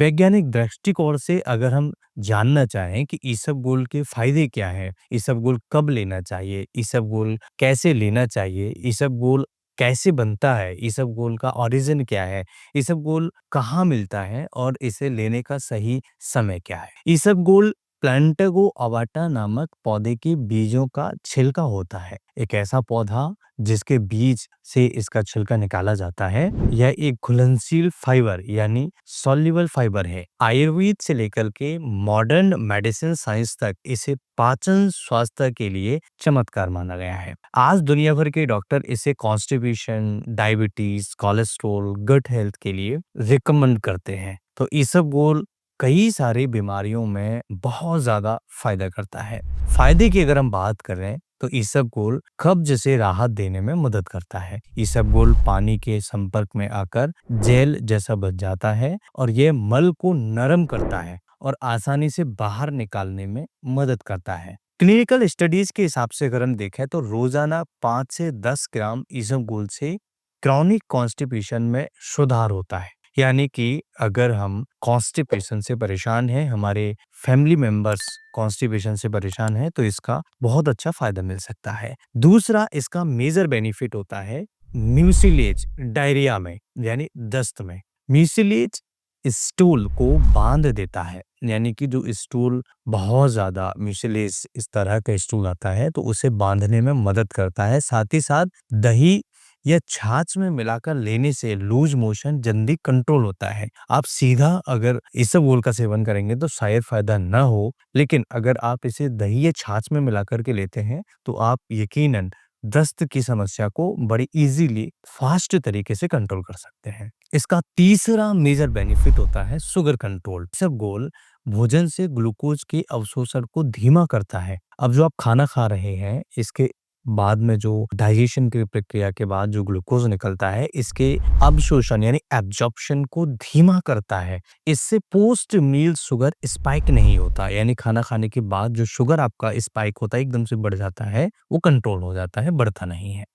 वैज्ञानिक दृष्टिकोण से अगर हम जानना चाहें कि इसबगोल के फ़ायदे क्या हैं, इसबगोल कब लेना चाहिए, इसबगोल कैसे लेना चाहिए, इसबगोल कैसे बनता है, इसबगोल का ओरिजिन क्या है, इसबगोल कहाँ मिलता है और इसे लेने का सही समय क्या है। इसबगोल प्लांटागो अवाटा नामक पौधे के बीजों का छिलका होता है। एक ऐसा पौधा जिसके बीज से इसका छिलका निकाला जाता है। यह एक घुलनशील फाइबर यानी सॉल्युबल फाइबर है। आयुर्वेद से लेकर के मॉडर्न मेडिसिन साइंस तक इसे पाचन स्वास्थ्य के लिए चमत्कार माना गया है। आज दुनिया भर के डॉक्टर इसे constipation, diabetes, cholesterol, gut health के लिए रिकमेंड करते हैं। तो इसबगोल कई सारी बीमारियों में बहुत ज़्यादा फ़ायदा करता है। फ़ायदे की अगर हम बात करें तो इसबगोल कब्ज से राहत देने में मदद करता है। इसबगोल पानी के संपर्क में आकर जेल जैसा बन जाता है और ये मल को नरम करता है और आसानी से बाहर निकालने में मदद करता है। क्लिनिकल स्टडीज के हिसाब से अगर हम देखें तो रोजाना 5 से 10 ग्राम इसबगोल से क्रॉनिक कॉन्स्टिपेशन में सुधार होता है। यानी कि अगर हम कॉन्स्टिपेशन से परेशान हैं, हमारे फैमिली मेंबर्स कॉन्स्टिपेशन से परेशान हैं, तो इसका बहुत अच्छा फायदा मिल सकता है। दूसरा इसका मेजर बेनिफिट होता है म्यूसिलेज डायरिया में यानी दस्त में। म्यूसिलेज स्टूल को बांध देता है, यानी कि जो स्टूल बहुत ज्यादा म्यूसिलेज इस तरह का स्टूल आता है तो उसे बांधने में मदद करता है। साथ ही साथ दही या छाछ में मिलाकर लेने से लूज मोशन जल्दी कंट्रोल होता है। आप सीधा अगर इसबगोल का सेवन करेंगे तो शायद फायदा ना हो, लेकिन अगर आप इसे दही या छाछ में मिलाकर के लेते हैं तो आप यकीनन दस्त की समस्या को बड़ी इजीली फास्ट तरीके से कंट्रोल कर सकते हैं। इसका तीसरा मेजर बेनिफिट होता है शुगर कंट्रोल। इसबगोल भोजन से ग्लूकोज के अवशोषण को धीमा करता है। अब जो आप खाना खा रहे हैं इसके बाद में जो डाइजेशन की प्रक्रिया के बाद जो ग्लूकोज निकलता है इसके अवशोषण यानी एब्जॉर्प्शन को धीमा करता है। इससे पोस्ट मील शुगर स्पाइक नहीं होता, यानी खाना खाने के बाद जो शुगर आपका स्पाइक होता है एकदम से बढ़ जाता है, वो कंट्रोल हो जाता है, बढ़ता नहीं है।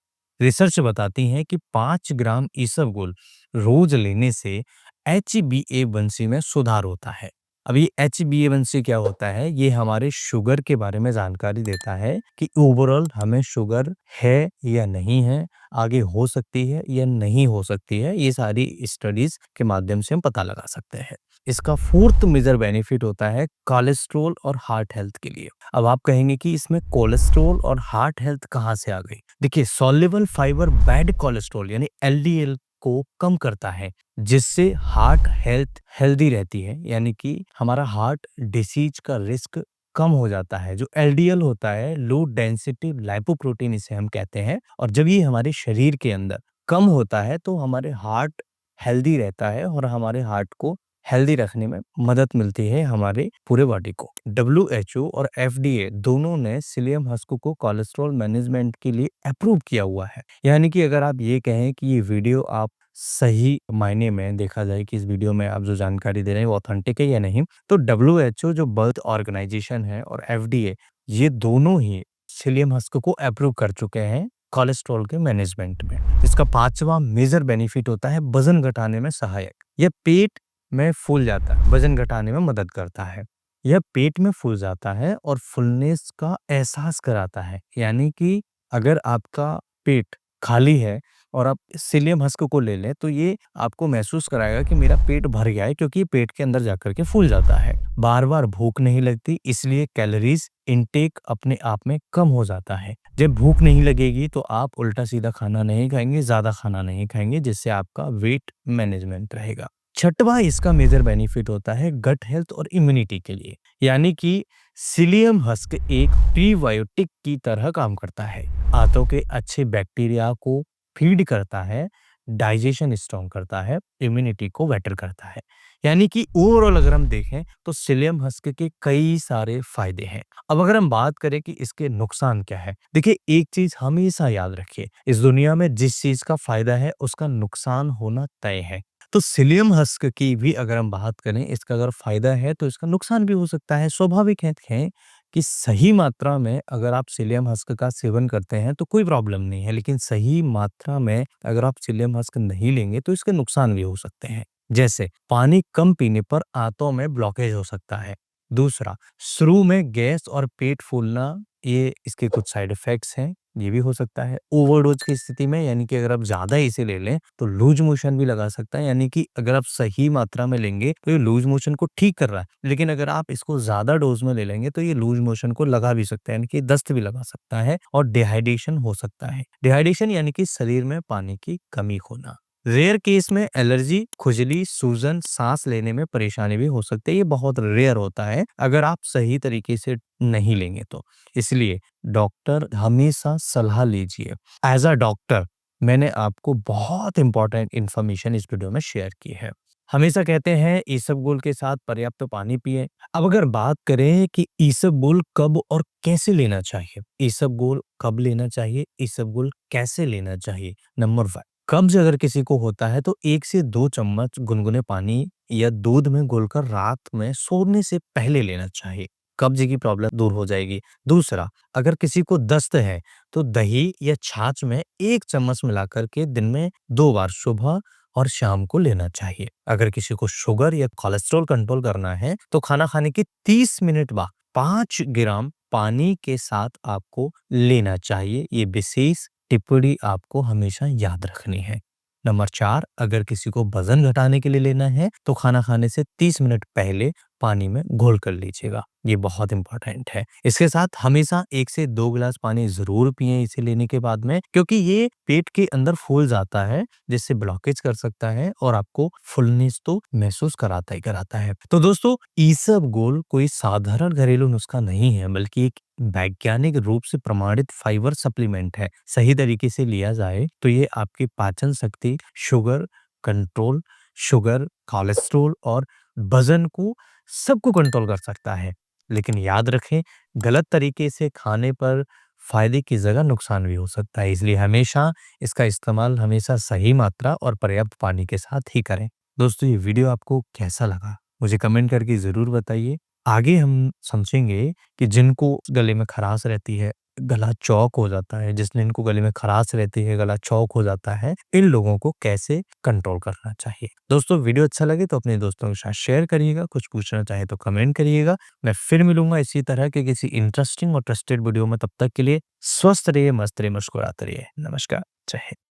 रिसर्च बताती है कि 5 ग्राम इसबगोल रोज लेने से HbA1c में सुधार होता है। अब ये HbA1c क्या होता है? ये हमारे शुगर के बारे में जानकारी देता है कि ओवरऑल हमें शुगर है या नहीं है, आगे हो सकती है या नहीं हो सकती है। ये सारी स्टडीज के माध्यम से हम पता लगा सकते हैं। इसका फोर्थ मेजर बेनिफिट होता है कोलेस्ट्रॉल और हार्ट हेल्थ के लिए। अब आप कहेंगे कि इसमें कोलेस्ट्रॉल और हार्ट हेल्थ कहाँ से आ गई? देखिए, सॉल्युबल फाइबर बैड कोलेस्ट्रॉल यानी LDL को कम करता है, जिससे हार्ट हेल्थ हेल्दी रहती है, यानी कि हमारा हार्ट डिसीज का रिस्क कम हो जाता है। जो LDL होता है, लो डेंसिटी लाइपोप्रोटीन इसे हम कहते हैं, और जब ये हमारे शरीर के अंदर कम होता है तो हमारे हार्ट हेल्दी रहता है और हमारे हार्ट को हेल्दी रखने में मदद मिलती है हमारे पूरे बॉडी को। WHO और FDA दोनों ने psyllium husk को कोलेस्ट्रॉल मैनेजमेंट के लिए अप्रूव किया हुआ है। यानी कि अगर आप ये कहें कि ये वीडियो आप सही मायने में देखा जाए कि इस वीडियो में आप जो जानकारी दे रहे हैं वो ऑथेंटिक है या नहीं, तो WHO जो बर्थ ऑर्गेनाइजेशन है और FDA ये दोनों ही psyllium husk को अप्रूव कर चुके हैं कोलेस्ट्रॉल के मैनेजमेंट में। इसका पांचवा मेजर बेनिफिट होता है वजन घटाने में सहायक। यह पेट में फूल जाता है, वजन घटाने में मदद करता है। यह पेट में फूल जाता है और फुलनेस का एहसास कराता है, यानी कि अगर आपका पेट खाली है और आप psyllium husk को ले लें तो ये आपको महसूस कराएगा कि मेरा पेट भर गया है, क्योंकि ये पेट के अंदर जाकर के फूल जाता है। बार बार भूख नहीं लगती, इसलिए कैलोरीज इनटेक अपने आप में कम हो जाता है। जब भूख नहीं लगेगी तो आप उल्टा सीधा खाना नहीं खाएंगे, ज्यादा खाना नहीं खाएंगे, जिससे आपका वेट मैनेजमेंट रहेगा। छठवां इसका मेजर बेनिफिट होता है गट हेल्थ और इम्यूनिटी के लिए, यानी कि psyllium husk एक प्रीबायोटिक की तरह काम करता है। आंतों के अच्छे बैक्टीरिया को फीड करता है, डाइजेशन स्ट्रॉन्ग करता है, इम्यूनिटी को बेटर करता है। यानी कि ओवरऑल अगर हम देखें तो psyllium husk के कई सारे फायदे हैं। अब अगर हम बात करें कि इसके नुकसान क्या है, देखिए एक चीज हमेशा याद रखिए, इस दुनिया में जिस चीज का फायदा है उसका नुकसान होना तय है। तो psyllium husk की भी अगर हम बात करें, इसका अगर फायदा है तो इसका नुकसान भी हो सकता है। स्वाभाविक है कि सही मात्रा में अगर आप psyllium husk का सेवन करते हैं तो कोई प्रॉब्लम नहीं है, लेकिन सही मात्रा में अगर आप psyllium husk नहीं लेंगे तो इसके नुकसान भी हो सकते हैं। जैसे पानी कम पीने पर आंतों में ब्लॉकेज हो सकता है। दूसरा, शुरू में गैस और पेट फूलना, ये इसके कुछ साइड इफ़ेक्ट्स हैं, ये भी हो सकता है। ओवरडोज़ की स्थिति में यानी कि अगर आप ज़्यादा इसे ले लें, तो लूज़ मोशन भी लगा सकता है, यानी कि अगर आप सही मात्रा में लेंगे, तो ये लूज़ मोशन को ठीक कर रहा है। लेकिन अगर आप इसको ज़्यादा डोज़ में ले लेंगे, तो ये लूज़ मोशन को लगा भी सकता है, यानी कि दस्त भी लगा सकता है और डिहाइड्रेशन हो सकता है। डिहाइड्रेशन यानी कि शरीर में पानी की कमी होना। रेयर केस में एलर्जी, खुजली, सूजन, सांस लेने में परेशानी भी हो सकती है। ये बहुत रेयर होता है अगर आप सही तरीके से नहीं लेंगे तो। इसलिए डॉक्टर हमेशा सलाह लीजिए। एज़ अ डॉक्टर मैंने आपको बहुत इम्पोर्टेंट इन्फॉर्मेशन इस वीडियो में शेयर की है। हमेशा कहते हैं इसबगोल के साथ पर्याप्त पानी पिएँ। अब अगर बात करें कि इसबगोल कब और कैसे लेना चाहिए? इसबगोल कब लेना चाहिए? इसबगोल कैसे लेना चाहिए? नंबर 1, कब्ज़ अगर किसी को होता है तो 1 से 2 चम्मच गुनगुने पानी या दूध में घोलकर रात में सोने से पहले लेना चाहिए। कब्ज़ की प्रॉब्लम दूर हो जाएगी। दूसरा, अगर किसी को दस्त है तो दही या छाछ में 1 चम्मच मिलाकर के दिन में 2 बार सुबह और शाम को लेना चाहिए। अगर किसी को शुगर या कोलेस्ट्रॉल कंट्रोल करना है तो खाना खाने के 30 मिनट बाद 5 ग्राम पानी के साथ आपको लेना चाहिए। ये विशेष टिप्पणी आपको हमेशा याद रखनी है। नंबर 4, अगर किसी को वज़न घटाने के लिए लेना है, तो खाना खाने से 30 मिनट पहले पानी में घोल कर लीजिएगा। ये बहुत इम्पोर्टेंट है। इसके साथ हमेशा 1 से 2 गिलास पानी ज़रूर पिएँ इसे लेने के बाद में, क्योंकि ये पेट के अंदर फूल जाता है, जिससे ब्लॉकेज कर सकता है और आपको फुलनेस तो महसूस कराता ही कराता है। तो दोस्तों, इसबगोल कोई साधारण घरेलू नुस्खा नहीं है, बल्कि एक वैज्ञानिक रूप से प्रमाणित फाइबर सप्लीमेंट है। सही तरीके से लिया जाए तो ये आपकी पाचन शक्ति, शुगर कंट्रोल, शुगर, कोलेस्ट्रॉल और वज़न को सबको कंट्रोल कर सकता है। लेकिन याद रखें, गलत तरीके से खाने पर फ़ायदे की जगह नुकसान भी हो सकता है। इसलिए हमेशा इसका इस्तेमाल हमेशा सही मात्रा और पर्याप्त पानी के साथ ही करें। दोस्तों, ये वीडियो आपको कैसा लगा? मुझे कमेंट करके ज़रूर बताइए। आगे हम समझेंगे कि जिनको गले में खराश रहती है, गला चौक हो जाता है, जिनको गले में खराश रहती है, गला चौक हो जाता है, इन लोगों को कैसे कंट्रोल करना चाहिए। दोस्तों, वीडियो अच्छा लगे तो अपने दोस्तों के साथ शेयर करिएगा, कुछ पूछना चाहे तो कमेंट करिएगा। मैं फिर मिलूँगा इसी तरह के किसी इंटरेस्टिंग और ट्रस्टेड वीडियो में। तब तक के लिए स्वस्थ रहिए, मस्त रहिए, मुस्कुराते रहिए। नमस्कार, जय हिंद।